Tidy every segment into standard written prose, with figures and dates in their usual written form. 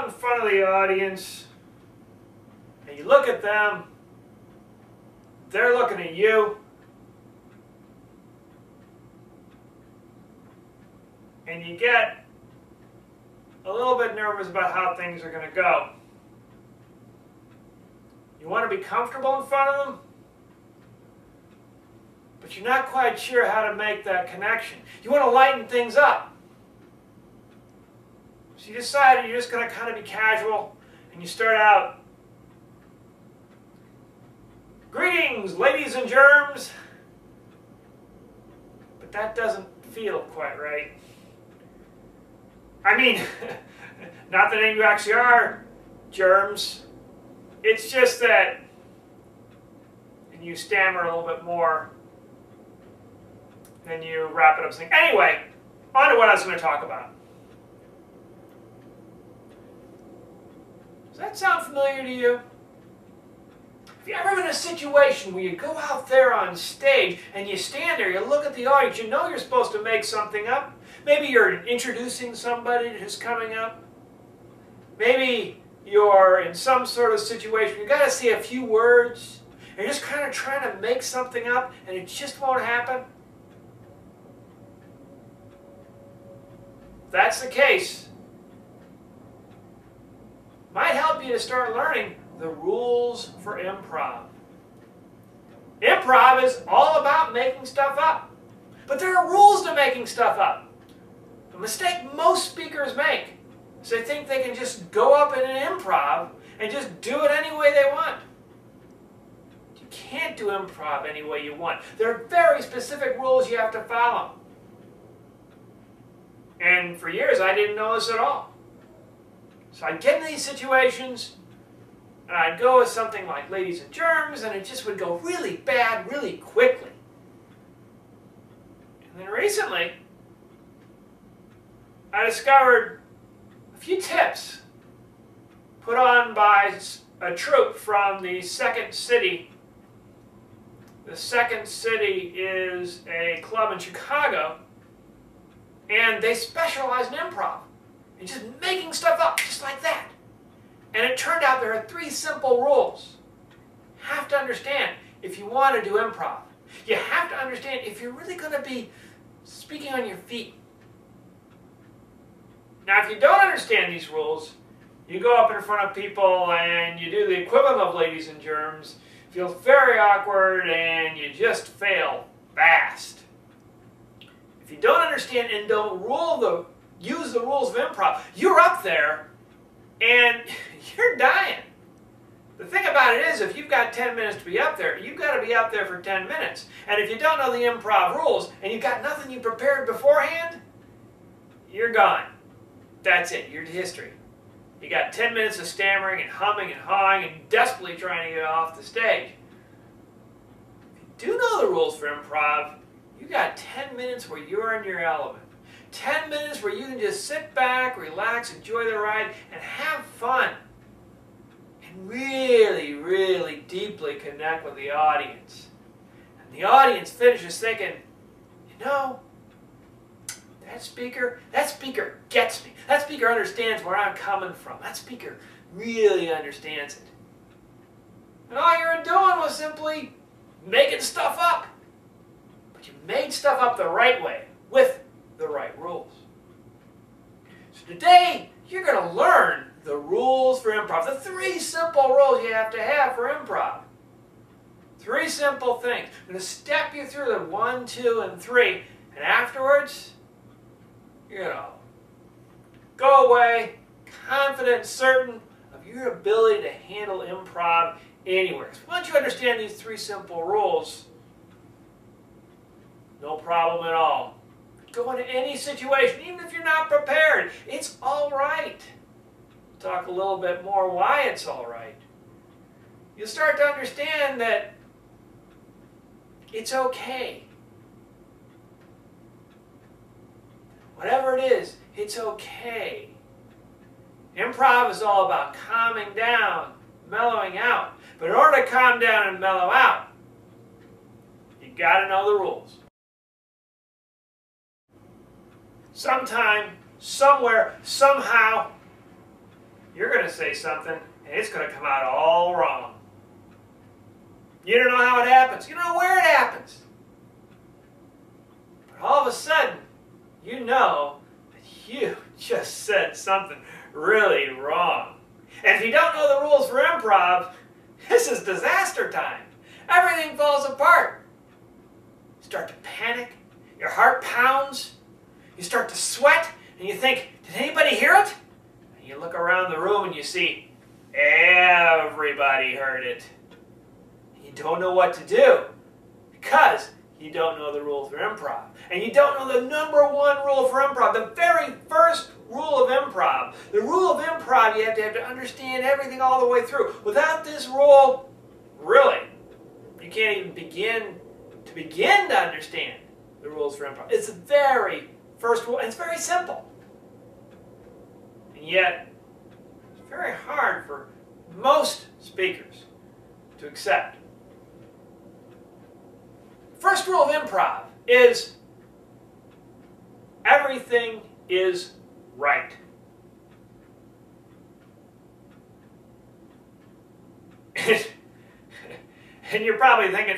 in front of the audience and you look at them, they're looking at you, and you get a little bit nervous about how things are going to go. You want to be comfortable in front of them, but you're not quite sure how to make that connection. You want to lighten things up. So you decided you're just going to kind of be casual, and you start out, "Greetings, ladies and germs." But that doesn't feel quite right. I mean, not that any of you actually are germs. It's just that, and you stammer a little bit more, then you wrap it up saying, "Anyway, on to what I was going to talk about." Does that sound familiar to you? Have you ever been in a situation where you go out there on stage and you stand there, you look at the audience, you know you're supposed to make something up? Maybe you're introducing somebody who's coming up. Maybe you're in some sort of situation, you've got to say a few words, and you're just kind of trying to make something up, and it just won't happen. If that's the case, it might help you to start learning the rules for improv. Improv is all about making stuff up. But there are rules to making stuff up. The mistake most speakers make is they think they can just go up in an improv and just do it any way they want. You can't do improv any way you want. There are very specific rules you have to follow. And for years I didn't know this at all. So I'd get in these situations and I'd go with something like "ladies and germs," and it just would go really bad really quickly. And then recently, I discovered a few tips put on by a troupe from the Second City. The Second City is a club in Chicago, and they specialize in improv and just making stuff up just like that. And it turned out there are 3 simple rules. You have to understand if you want to do improv. You have to understand if you're really going to be speaking on your feet. Now, if you don't understand these rules, you go up in front of people and you do the equivalent of "ladies and germs," feel very awkward, and you just fail fast. If you don't understand and don't use the rules of improv, you're up there and you're dying. The thing about it is, if you've got 10 minutes to be up there, you've got to be up there for 10 minutes. And if you don't know the improv rules and you've got nothing you prepared beforehand, you're gone. That's it. You're history. You got 10 minutes of stammering and humming and hawing and desperately trying to get off the stage. If you do know the rules for improv, you got 10 minutes where you're in your element. 10 minutes where you can just sit back, relax, enjoy the ride, and have fun. And really, really deeply connect with the audience. And the audience finishes thinking, "You know, that speaker gets me. That speaker understands where I'm coming from. That speaker really understands it." And all you were doing was simply making stuff up. But you made stuff up the right way, with the right rules. So today, you're going to learn the rules for improv. The 3 simple rules you have to have for improv. 3 simple things. I'm going to step you through the 1, 2, and 3. And afterwards, you're going to go away confident, certain of your ability to handle improv anywhere. Once you understand these 3 simple rules, no problem at all. Go into any situation, even if you're not prepared. It's all right. Talk a little bit more why it's all right. You'll start to understand that it's okay. Whatever it is, it's okay. Improv is all about calming down, mellowing out. But in order to calm down and mellow out, you got to know the rules. Sometime, somewhere, somehow, you're going to say something and it's going to come out all wrong. You don't know how it happens. You don't know where it happens. But all of a sudden, you know that you just said something really wrong. And if you don't know the rules for improv, this is disaster time. Everything falls apart. You start to panic. Your heart pounds. You start to sweat. And you think, did anybody hear it? And you look around the room and you see everybody heard it. You don't know what to do because you don't know the rules for improv. And you don't know the #1 rule for improv, the very first rule of improv. The rule of improv, you have to understand everything all the way through. Without this rule, really, you can't even begin to understand the rules for improv. It's the very first rule, and it's very simple. And yet, it's very hard for most speakers to accept. First rule of improv is everything is right. And you're probably thinking,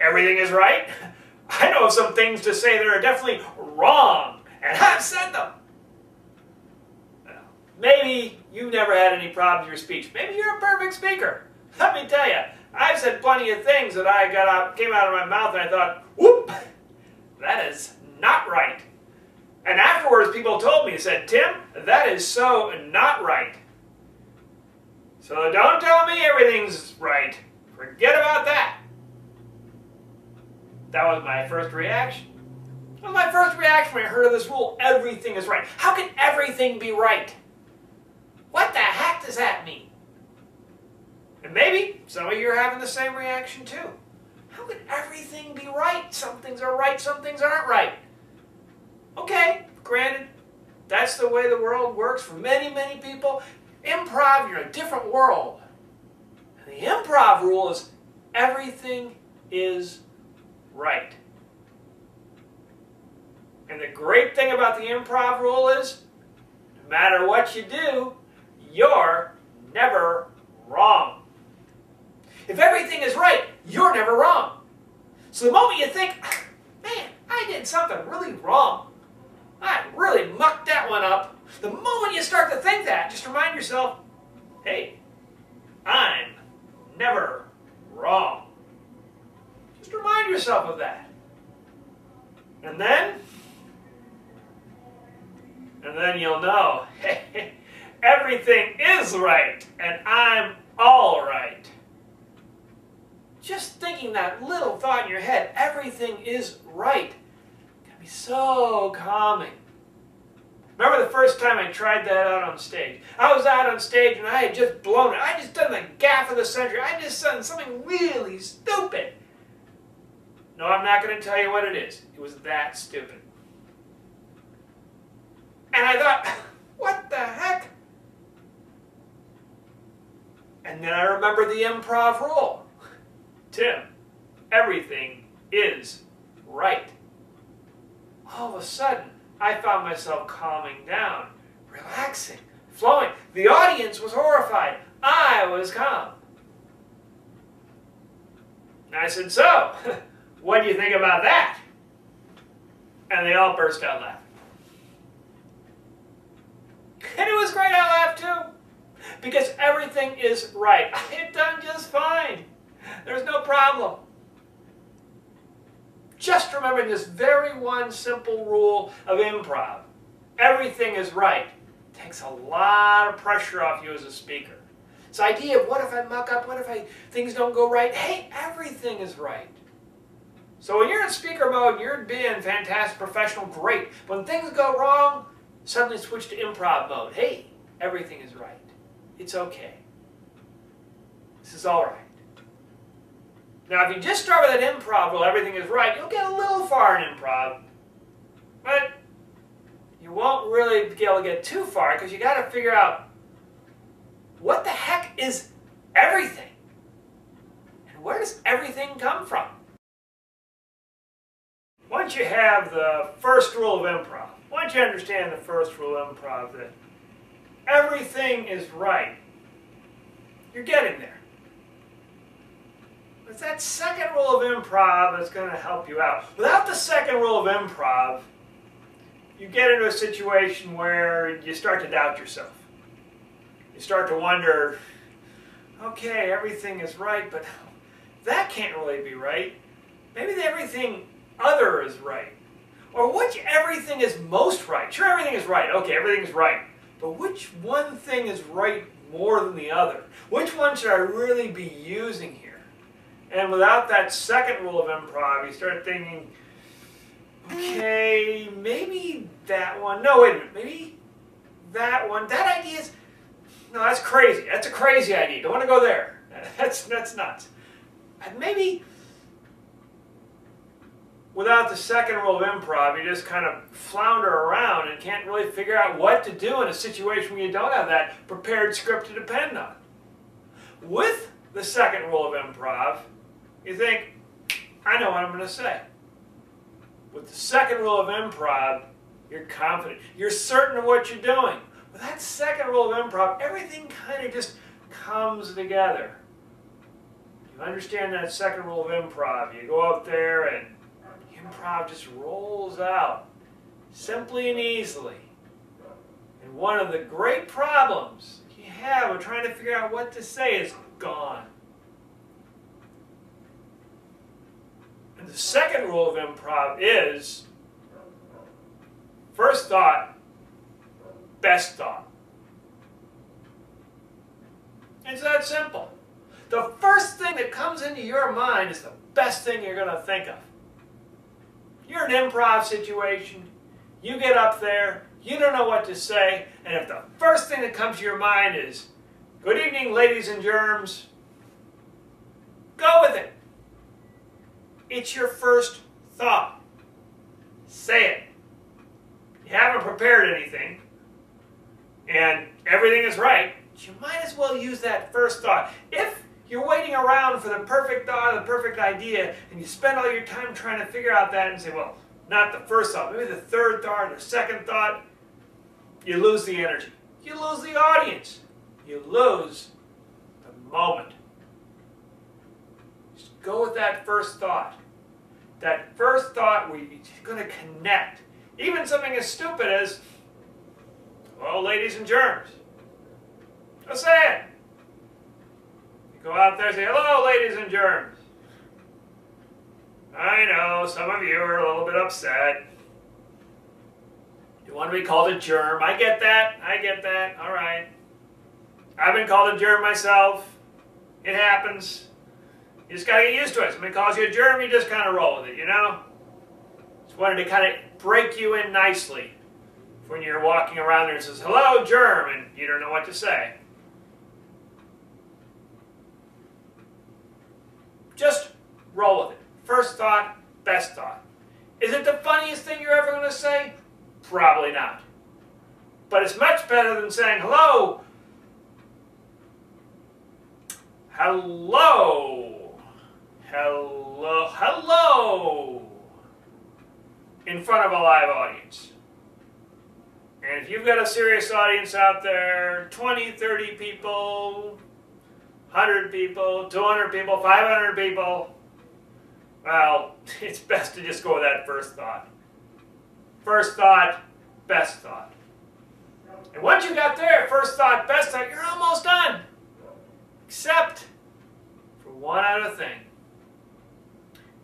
everything is right? I know of some things to say that are definitely wrong, and I've said them. Maybe you've never had any problems with your speech. Maybe you're a perfect speaker. Let me tell you, I've said plenty of things that came out of my mouth and I thought, whoop, that is not right. And afterwards people told me, said, Tim, that is so not right. So don't tell me everything's right. Forget about that. That was my first reaction. That was my first reaction when I heard of this rule, everything is right. How can everything be right? What the heck does that mean? And maybe some of you are having the same reaction too. How can everything be right? Some things are right, some things aren't right. Okay, granted, that's the way the world works for many, many people. Improv, you're in a different world. And the improv rule is everything is right. And the great thing about the improv rule is, no matter what you do, you're never wrong. If everything is right, you're never wrong. So the moment you think, man, I did something really wrong, I really mucked that one up, the moment you start to think that, just remind yourself, hey, I'm never wrong. Just remind yourself of that. And then you'll know, hey, everything is right, and I'm all right. Just thinking that little thought in your head, everything is right, can be so calming. Remember the first time I tried that out on stage? I was out on stage and I had just blown it. I had just done the gaffe of the century. I had just done something really stupid. No, I'm not going to tell you what it is. It was that stupid. And I thought, what the heck? And then I remembered the improv rule. Tim, everything is right. All of a sudden, I found myself calming down, relaxing, flowing. The audience was horrified. I was calm. And I said, so, what do you think about that? And they all burst out laughing. And it was great, I laughed too. Because everything is right. I had done just fine. There's no problem. Just remembering this very one simple rule of improv. Everything is right. Takes a lot of pressure off you as a speaker. This idea of what if I muck up, what if things don't go right? Hey, everything is right. So when you're in speaker mode, you're being fantastic, professional, great. When things go wrong, suddenly switch to improv mode. Hey, everything is right. It's okay. This is all right. Now, if you just start with that improv rule, everything is right, you'll get a little far in improv. But you won't really be able to get too far because you got to figure out what the heck is everything? And where does everything come from? Once you have the first rule of improv, once you understand the first rule of improv, that everything is right, you're getting there. It's that second rule of improv that's going to help you out. Without the second rule of improv, you get into a situation where you start to doubt yourself. You start to wonder, okay, everything is right, but that can't really be right. Maybe everything other is right. Or which everything is most right. Sure, everything is right. Okay, everything is right. But which one thing is right more than the other? Which one should I really be using here? And without that second rule of improv, you start thinking, okay, maybe that one. No, wait a minute. Maybe that one. That idea is, no, that's crazy. That's a crazy idea. Don't want to go there. That's nuts. And maybe without the second rule of improv, you just kind of flounder around and can't really figure out what to do in a situation where you don't have that prepared script to depend on. With the second rule of improv, you think, I know what I'm going to say. With the second rule of improv, you're confident. You're certain of what you're doing. With that second rule of improv, everything kind of just comes together. You understand that second rule of improv. You go up there and improv just rolls out simply and easily. And one of the great problems you have with trying to figure out what to say is gone. And the second rule of improv is first thought, best thought. It's that simple. The first thing that comes into your mind is the best thing you're going to think of. You're in an improv situation, you get up there, you don't know what to say, and if the first thing that comes to your mind is, good evening, ladies and germs, go with it. It's your first thought. Say it. You haven't prepared anything, and everything is right, but you might as well use that first thought. If you're waiting around for the perfect thought or the perfect idea, and you spend all your time trying to figure out that and say, well, not the first thought, maybe the third thought or the second thought, you lose the energy. You lose the audience. You lose the moment. Just go with that first thought. That first thought where you're going to connect. Even something as stupid as, well, ladies and germs. Go say it. Go out there and say, hello, ladies and germs. I know, some of you are a little bit upset. You want to be called a germ. I get that. I get that. All right. I've been called a germ myself. It happens. You just got to get used to it. Somebody calls you a germ, you just kind of roll with it, you know? Just wanted to kind of break you in nicely when you're walking around there and says, hello, germ, and you don't know what to say. Just roll with it. First thought, best thought. Is it the funniest thing you're ever going to say? Probably not. But it's much better than saying, hello, hello, hello, hello, in front of a live audience. And if you've got a serious audience out there, 20, 30 people, 100 people, 200 people, 500 people, well, it's best to just go with that first thought. First thought, best thought. And once you got there, first thought, best thought, you're almost done. Except for one other thing.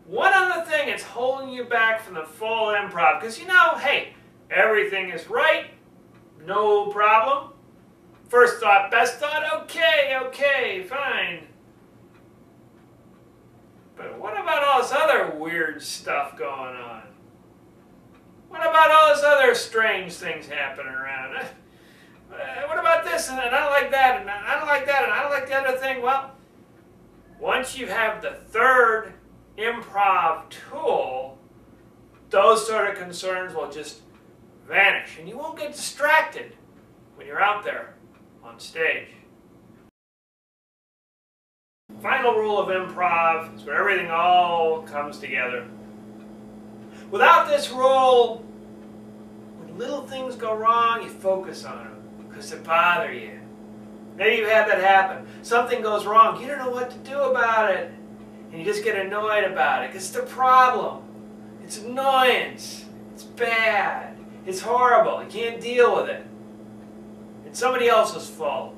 One other thing that's holding you back from the full improv. Because you know, hey, everything is right, no problem. First thought, best thought, okay, fine. But what about all this other weird stuff going on? What about all this other strange things happening around? What about this, and I don't like that, and I don't like that, and I don't like the other thing? Well, once you have the third improv tool, those sort of concerns will just vanish, and you won't get distracted when you're out there on stage. Final rule of improv is where everything all comes together. Without this rule, when little things go wrong, you focus on them. because they bother you. Maybe you had that happen. Something goes wrong. You don't know what to do about it. And you just get annoyed about it because it's a problem. It's annoyance. It's bad. It's horrible. You can't deal with it. It's somebody else's fault.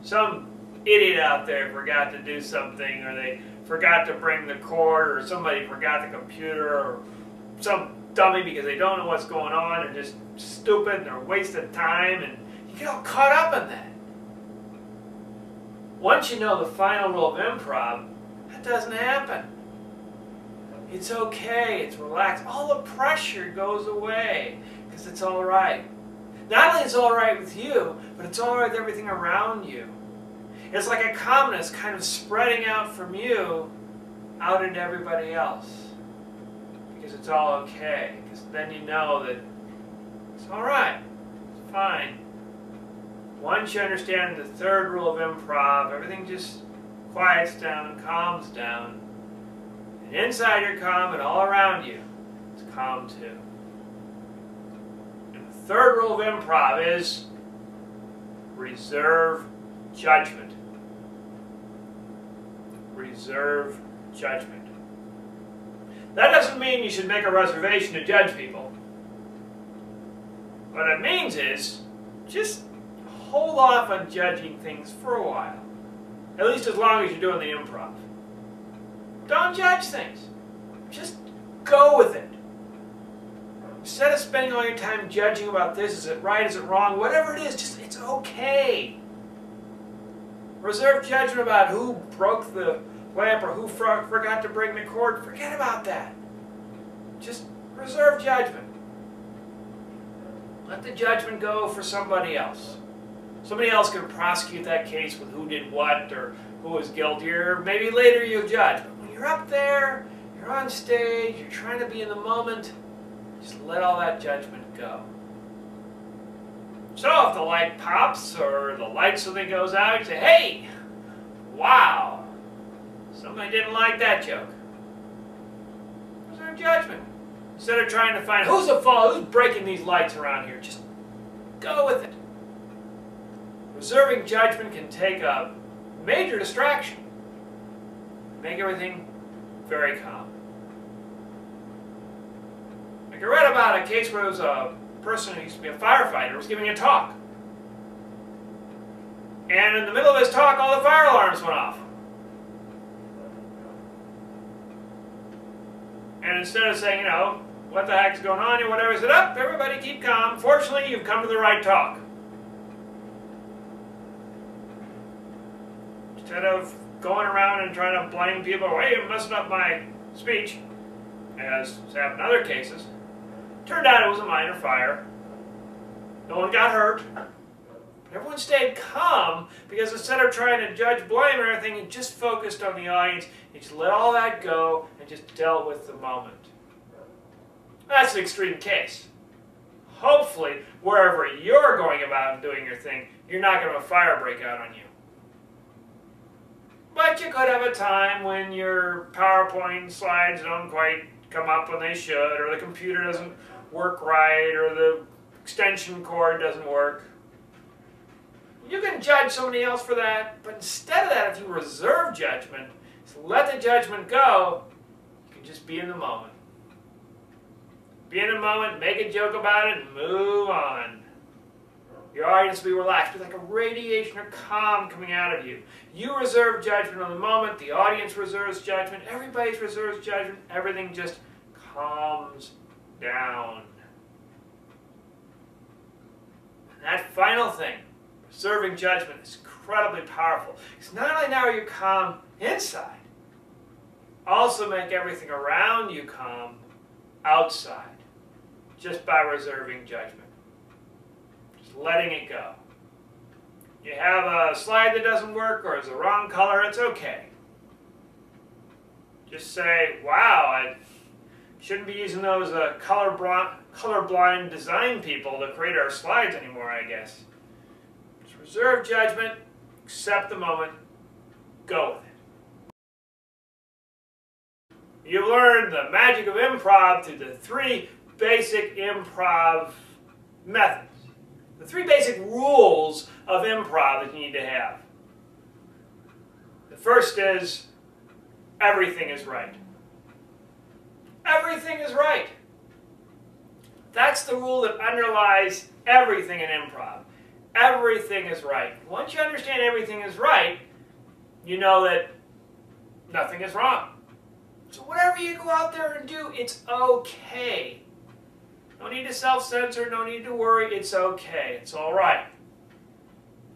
Some idiot out there forgot to do something, or they forgot to bring the cord, or somebody forgot the computer, or some dummy because they don't know what's going on and just stupid and they're wasting time, and you get all caught up in that. Once you know the final rule of improv, that doesn't happen. It's okay, it's relaxed. All the pressure goes away because it's all right. Not only is it all right with you, but it's all right with everything around you. It's like a calmness kind of spreading out from you out into everybody else. Because it's all okay. Because then you know that it's all right. It's fine. Once you understand the third rule of improv, everything just quiets down, calms down. And inside you're calm, and all around you is calm too. And the third rule of improv is reserve judgment. Reserve judgment. That doesn't mean you should make a reservation to judge people. What it means is just hold off on judging things for a while. At least as long as you're doing the improv. Don't judge things. Just go with it. Instead of spending all your time judging about this, is it right, is it wrong, whatever it is, just it's okay. Reserve judgment about who broke the lamp or who forgot to bring the cord. Forget about that. Just reserve judgment. Let the judgment go for somebody else. Somebody else can prosecute that case with who did what or who was guilty, or maybe later you'll judge. But when you're up there, you're on stage, you're trying to be in the moment, just let all that judgment go. So if the light pops or the light suddenly goes out, you say, hey, wow, somebody didn't like that joke. Reserve judgment. Instead of trying to find who's at fault, who's breaking these lights around here, just go with it. Reserving judgment can take a major distraction, make everything very calm. Like I read about a case where there was a person who used to be a firefighter was giving a talk. And in the middle of his talk, all the fire alarms went off. And instead of saying, you know, what the heck's going on here, whatever, he said, up, everybody keep calm. Fortunately, you've come to the right talk. Instead of going around and trying to blame people, hey, you're messing up my speech, as has happened in other cases, turned out it was a minor fire. No one got hurt. But everyone stayed calm because instead of trying to judge, blame, or everything, you just focused on the audience. You just let all that go and just dealt with the moment. That's an extreme case. Hopefully, wherever you're going about doing your thing, you're not going to have a fire break out on you. But you could have a time when your PowerPoint slides don't quite come up when they should, or the computer doesn't work right, or the extension cord doesn't work. You can judge somebody else for that, but instead of that, if you reserve judgment, so let the judgment go, you can just be in the moment. Be in the moment, make a joke about it, and move on. Your audience will be relaxed, be like a radiation or calm coming out of you. You reserve judgment on the moment, the audience reserves judgment, everybody reserves judgment, everything just calms down. And that final thing, reserving judgment, is incredibly powerful. Because not only now are you calm inside, also make everything around you calm outside, just by reserving judgment. Letting it go. You have a slide that doesn't work or is the wrong color, it's okay. Just say, wow, I shouldn't be using those colorblind design people to create our slides anymore, I guess. Just reserve judgment, accept the moment, go with it. You've learned the magic of improv through the 3 basic improv methods. The 3 basic rules of improv that you need to have. The first is, everything is right. Everything is right. That's the rule that underlies everything in improv. Everything is right. Once you understand everything is right, you know that nothing is wrong. So whatever you go out there and do, it's okay. No need to self-censor, no need to worry, it's okay, it's all right.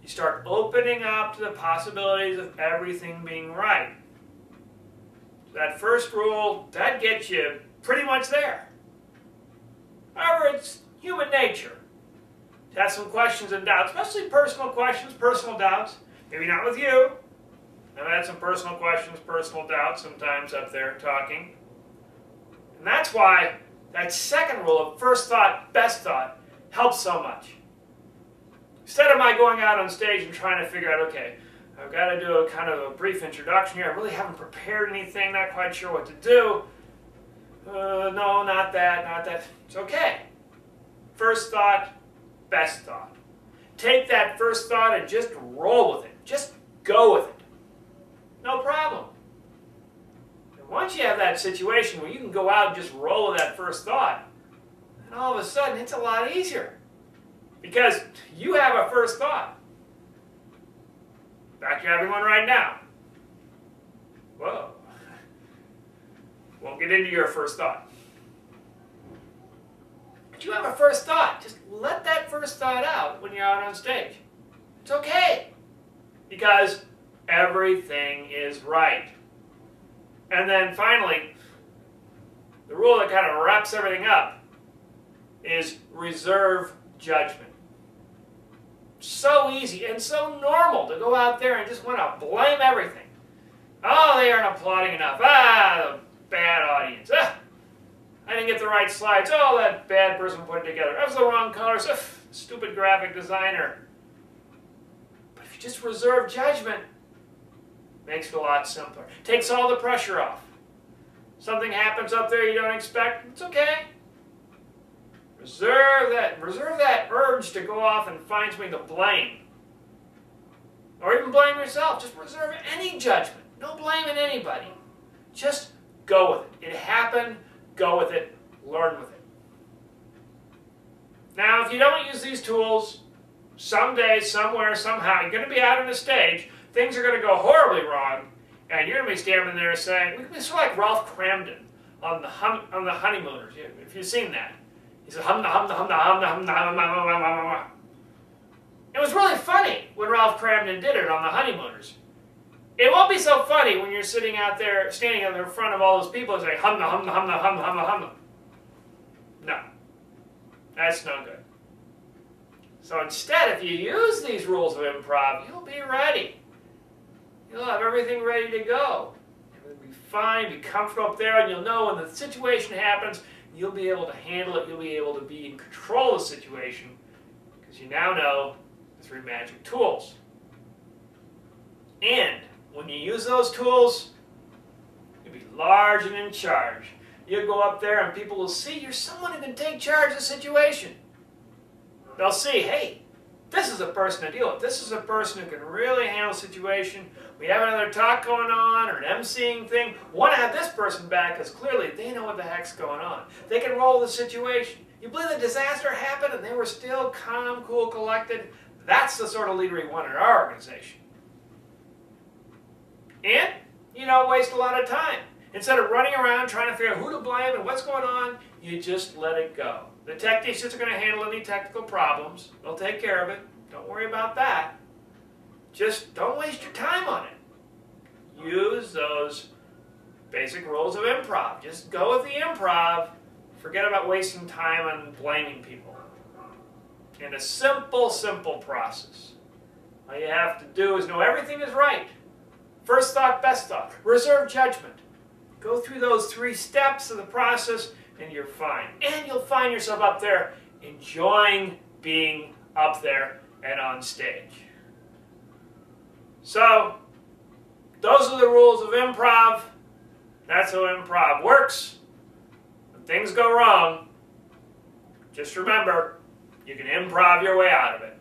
You start opening up to the possibilities of everything being right. That first rule, that gets you pretty much there. However, it's human nature to have some questions and doubts, especially personal questions, personal doubts. Maybe not with you. I've had some personal questions, personal doubts sometimes up there talking. And that's why that second rule of first thought, best thought helps so much. Instead of my going out on stage and trying to figure out, okay, I've got to do a kind of a brief introduction here. I really haven't prepared anything, not quite sure what to do. No, not that, not that. It's okay. First thought, best thought. Take that first thought and just roll with it. Just go with it. No problem. And once you have that situation where you can go out and just roll with that first thought, then all of a sudden it's a lot easier. Because you have a first thought. In fact, you're having one right now. Whoa. Won't get into your first thought. But you have a first thought. Just let that first thought out when you're out on stage. It's okay. Because everything is right. And then finally, the rule that kind of wraps everything up is reserve judgment. So easy and so normal to go out there and just want to blame everything. Oh, they aren't applauding enough. Ah, the bad audience. Ah, I didn't get the right slides. Oh, that bad person put it together. That was the wrong colors. Ah, stupid graphic designer. But if you just reserve judgment, it makes it a lot simpler. Takes all the pressure off. Something happens up there you don't expect, it's okay. Reserve that urge to go off and find something to blame. Or even blame yourself. Just reserve any judgment. No blaming anybody. Just go with it. It happened. Go with it. Learn with it. Now, if you don't use these tools, someday, somewhere, somehow, you're going to be out on the stage, things are going to go horribly wrong, and you're going to be standing there saying, we could be sort of like Ralph Cramden on the Honeymooners, if you've seen that. He said, hum, hum, hum, hum, hum, hum, hum, hum, hum, hum. It was really funny when Ralph Cramden did it on the Honeymooners. It won't be so funny when you're sitting out there, standing in front of all those people and saying, hum, hum, hum, hum, hum, hum. No, that's no good. So instead, if you use these rules of improv, you'll be ready. You'll have everything ready to go. You'll be fine, be comfortable up there, and you'll know when the situation happens, you'll be able to handle it, you'll be able to be in control of the situation, because you now know the 3 magic tools. And when you use those tools, you'll be large and in charge. You'll go up there and people will see you're someone who can take charge of the situation. They'll see, hey, this is a person to deal with. This is a person who can really handle the situation. We have another talk going on or an emceeing thing. We want to have this person back because clearly they know what the heck's going on. They can roll the situation. You believe the disaster happened and they were still calm, cool, collected? That's the sort of leader we want in our organization. And you don't waste a lot of time. Instead of running around trying to figure out who to blame and what's going on, you just let it go. The technicians are going to handle any technical problems. They'll take care of it. Don't worry about that. Just don't waste your time on it. Use those basic rules of improv. Just go with the improv. Forget about wasting time on blaming people. In a simple, simple process. All you have to do is know everything is right. First thought, best thought. Reserve judgment. Go through those 3 steps of the process and you're fine. And you'll find yourself up there enjoying being up there and on stage. So, those are the rules of improv. That's how improv works. When things go wrong, just remember, You can improv your way out of it.